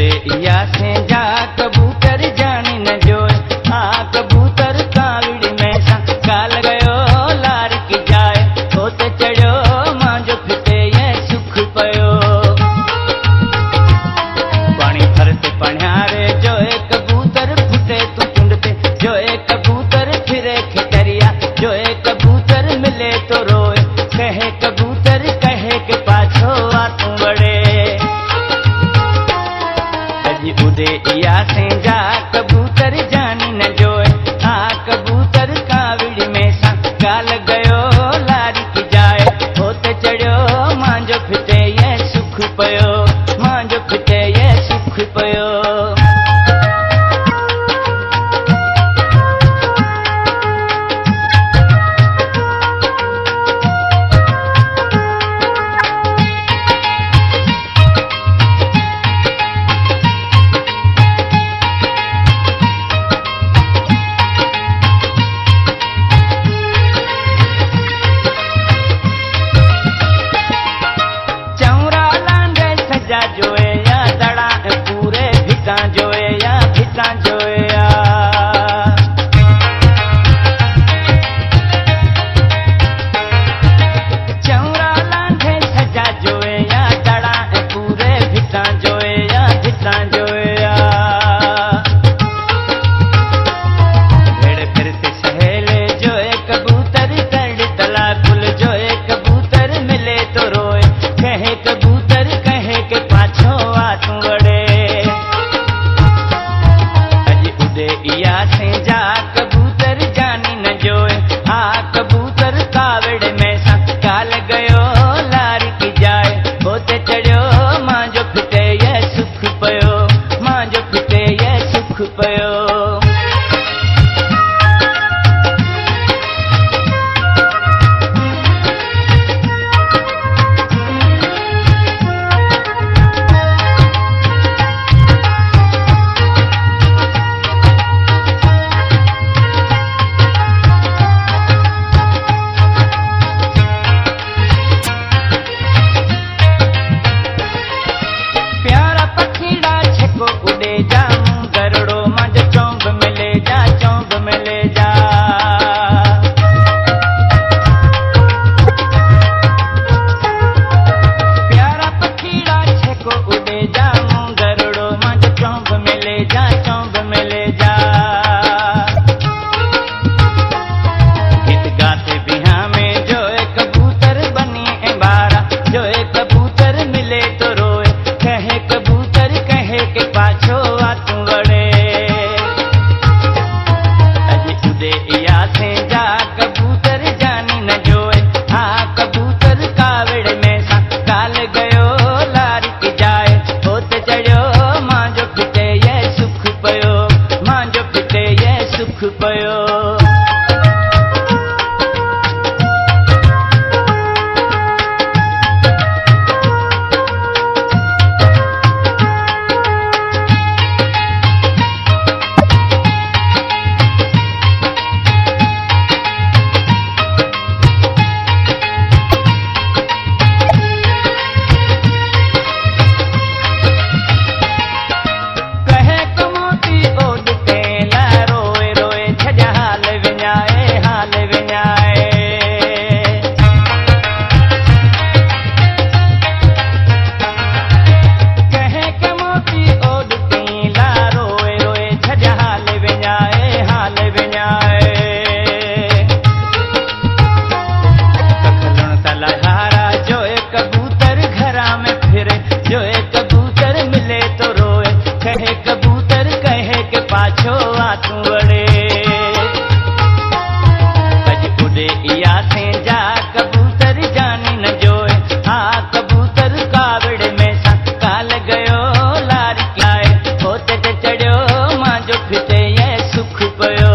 उड़े इया से जा कबूतर जानी न जोए। हाँ कबूतर कावड़ी में सा काल गयो लार की जाए। होते चढ़ो मां जो फिटे ये सुख पयो। पानी भरते पन्यारे जो एक कबूतर फुटे तू चुंडते। जो एक कबूतर फिरे खितरिया। जो एक कबूतर मिले तो रोए। कहे कबूतर कहे के पाछो आ तू बड़े। उड़े इया से जा कबूतर जानी न जोए। हाँ कबूतर कावड़ी में सा काल गयो लारी की जाए। होते चढ़ो मां जो फिटे ये सुख पयो। मां जो फिटे ये सुख पयो। जोए या दड़ा पूरे भिका जोए या भिका जोए या। चौरा लांढे सजा जोए या दड़ा पूरे भिका जोए या भिका जोए या। भेड़ फिरते सहेले जोए कबूतर कर तला कुल। जोए कबूतर मिले तो रोए। कहे कबूतर कहे के पाछो आ तू बड़े। उड़े इया से जा कबूतर जानी न जोए। हाँ कबूतर कावड़ में सा काल गयो लार की जाए। होते चढ़ो मां जो फिटे ये सुख पयो। मां जो फिटे ये सुख पयो। प्यारा पखीड़ा छको उड़े जा गरुड़ो मां जो चौंब मिले जा। चौंब मिले जा। प्यारा पखीड़ा छको उड़े जा गरुड़ो मां जो चौंब मिले जा। चौंब मिले जा। गीत गाते बिहा में जो एक कबूतर बनी ए बारा। जो एक कबूतर मिले तो रोए। कहे कबूतर कहे के पाछो आ तू बड़े। उड़े इया से जा कबूतर जानी न जोए। हाँ कबूतर कावड़ में सा काल गयो लार की जाए। होते चढ़ो मां जो फिटे ये सुख पयो। मां जो फिटे ये सुख पयो। कहे कमोती ओडते ला रोए रोए छजा हाल विञाए। हाल विञाए। कहे कमोती ओडते ला रोए रोए छजा हाल विञाए। हाल विञाए। कखलुण तलहारा जो एक कबूतर घरा में फिरे। जो एक कबूतर मिले तो रोए। कहे कबूतर कहे के पाछो आ तू बड़े। उड़े इया से जा कबूतर जानी न जोए। हाँ कबूतर कावड़ में सा काल गयो लार की जाए। होते चढ़ो मां जो फिटे ये सुख पयो।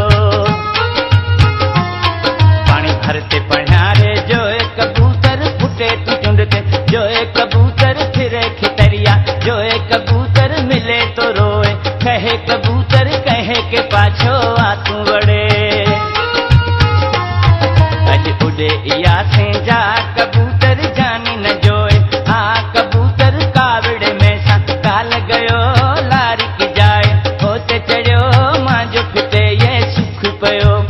पानी भरते पन्यारे जो एक कबूतर फुटे तू चुंडते। जो एक कबूतर फिरे खितरिया। जो एक कबूतर मिले तो रोए। कहे कबूतर कहे के पाछो आ तू बड़े। उड़े इया से जा कबूतर जानी न जोए। हाँ कबूतर कावड़ में सा काल गयो गयो।